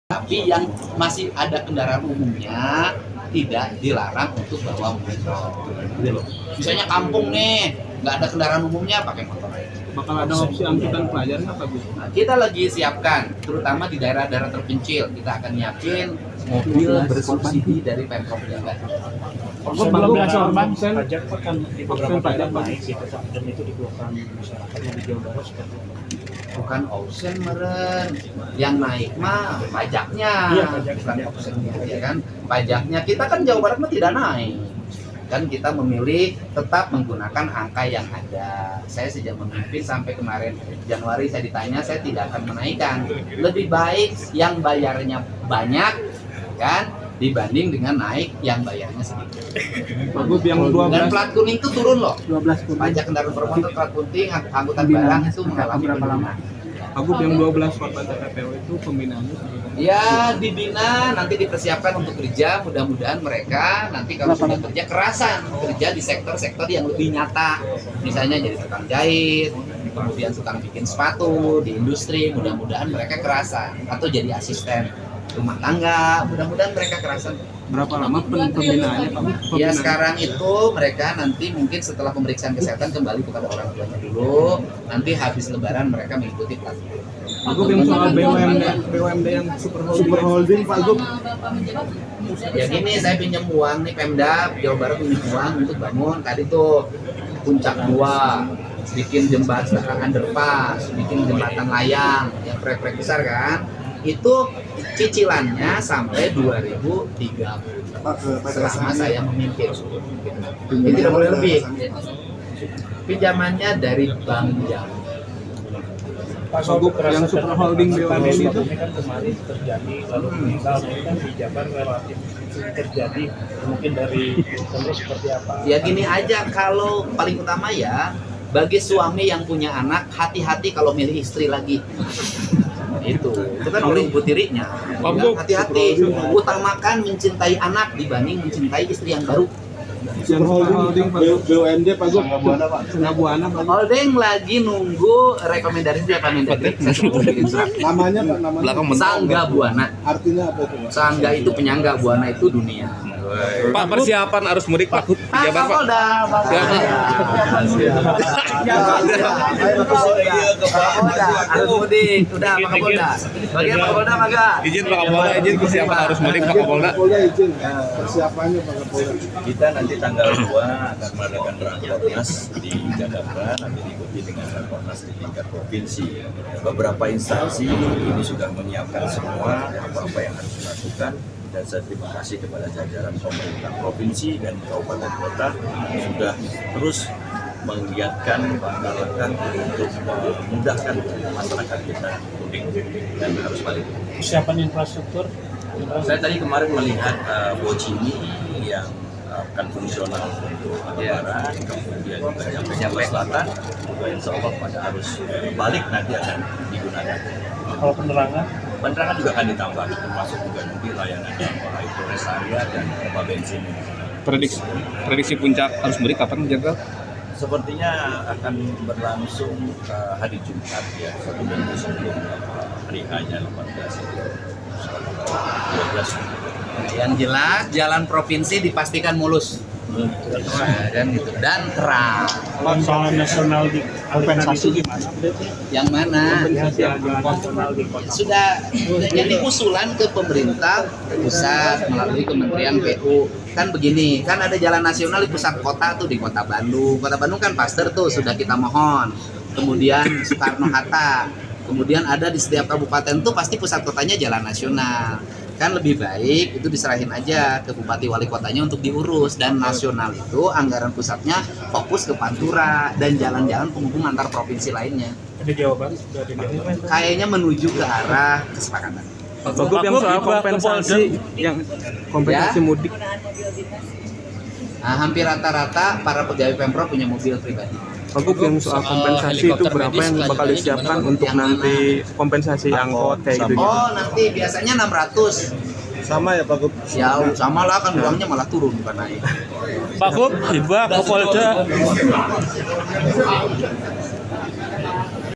Tapi yang masih ada kendaraan umumnya tidak dilarang untuk bawa motor. Misalnya kampung nih, nggak ada kendaraan umumnya, pakai motor aja. Bakal ada opsi angkutan pelajar nggak Pak Gus? Nah, kita lagi siapkan, terutama di daerah-daerah terpencil, kita akan nyiapin mobil bersubsidi dari Pemprov Jabar. Sebelum korban pajak kan di beberapa daerah naik gitu, dan itu dikeluarkan masyarakatnya di Jawa Barat seperti itu. Bukan option meren, yang naik mah pajaknya, Iya, pajak. bukan optionnya, ya kan? Pajaknya kita kan Jawa Barat mah tidak naik, kan kita memilih tetap menggunakan angka yang ada. Saya sejak memimpin sampai kemarin Januari saya ditanya, saya tidak akan menaikkan. Lebih baik yang bayarnya banyak, kan? Dibanding dengan naik yang bayarnya sedikit. Pak Gus yang Dan 12 plat kuning itu turun loh. 12 kuning. Pajak kendaraan bermotor, plat kuning, angkutan barang itu mengalami berapa lama? penurunan. Pak Gus yang 12 korban TPPO itu pembinaannya Ya dibina, nanti dipersiapkan untuk kerja. Mudah-mudahan mereka nanti kalau sudah kerja kerasan, kerja di sektor-sektor yang lebih nyata. Misalnya jadi tukang jahit, kemudian tukang bikin sepatu di industri. Mudah-mudahan mereka kerasan, atau jadi asisten rumah tangga. Mudah-mudahan mereka kerasan. berapa lama pembinaannya Pak Gus? Ya sekarang itu mereka nanti mungkin setelah pemeriksaan kesehatan kembali kepada orang tuanya dulu. Nanti habis lebaran mereka mengikuti pelatihan. Pak Gus yang soal BUMD yang super holding Pak Gus. Ya gini, saya pinjam uang nih Pemda Jawa Barat, pinjam uang untuk bangun tadi tuh Puncak 2, bikin jembatan underpass, bikin jembatan layang yang proyek-proyek besar kan. Itu cicilannya sampai 2030 selama saya memimpin. Ini tidak boleh lebih. Pinjamannya dari Bank Jawa. Pak Gus yang super holding BUMD itu kan kemarin terjadi lalu meninggal, ini kan di Jabar relatif terjadi, mungkin dari terus seperti apa? Ya gini aja, kalau paling utama ya bagi suami yang punya anak, hati-hati kalau milih istri lagi. Itu kan oleh ibu tirinya. Ya, hati-hati, utamakan mencintai anak dibanding mencintai istri yang baru. yang holding Pak Gus. BUMD Pak Gus. Setengah buana Pak Gus. Holding lagi nunggu rekomendasi dari Pak Mendagri. Saya sudah bikin surat. Namanya Pak, namanya. Sangga Buana. Artinya apa itu Pak? Sangga itu penyangga, Buana itu dunia. Pak, persiapan arus mudik Pak Gus Pak Jabar Pak. Kapolda, Pak Kapolda, arus mudik, udah Pak Kapolda. Bagian Pak Kapolda, Maga. Izin Pak Kapolda, izin persiapan arus mudik Pak Kapolda. Kapolda izin. Persiapannya Pak Kapolda. Kita nanti tanggal 2 akan mengadakan rakornas di Jakarta, nanti diikuti dengan rakornas di tingkat provinsi. Beberapa instansi ini sudah menyiapkan semua apa-apa yang harus dilakukan, dan saya terima kasih kepada jajaran pemerintah provinsi dan kabupaten kota sudah terus menggiatkan langkah-langkah untuk memudahkan masyarakat kita mudik dan harus balik. Persiapan infrastruktur. Saya tadi kemarin melihat Bocimi yang akan fungsional untuk lebaran, kemudian juga Jakarta Selatan, juga insya Allah pada arus balik nanti akan digunakan. Kalau penerangan, Penerangan juga akan ditambah, termasuk juga nanti layanan mulai itu rest area dan pompa bensin. Prediksi puncak arus mudik kapan Jabar? Sepertinya akan berlangsung hari Jumat ya, 1 minggu sebelum hari hanya 18 itu. 12. Yang jelas jalan provinsi dipastikan mulus. Dan gitu, dan terang. soal nasional di kompensasi gimana? Yang mana? Nasional di kota. Sudah jadi usulan ke pemerintah pusat melalui Kementerian PU. Kan begini, kan ada jalan nasional di pusat kota tuh, di Kota Bandung. Kota Bandung kan Paster tuh sudah kita mohon. Kemudian Soekarno-Hatta. Kemudian ada di setiap kabupaten tuh pasti pusat kotanya jalan nasional. Kan lebih baik itu diserahin aja ke bupati wali kotanya untuk diurus, dan nasional itu anggaran pusatnya fokus ke Pantura dan jalan-jalan penghubung antar provinsi lainnya. Ada jawaban sudah dilakukan. Kayaknya menuju ke arah kesepakatan. Pak Gus yang soal kompensasi Ya. mudik. Nah, hampir rata-rata para pegawai Pemprov punya mobil pribadi. Pak Gus yang soal kompensasi itu berapa yang bakal disiapkan untuk nanti kompensasi angkot kayak gitu? Oh, nanti biasanya 600. Sama ya Pak Gus. Ya, sama lah, kan uangnya malah turun bukan naik. Pak Gus, Ibu Kapolda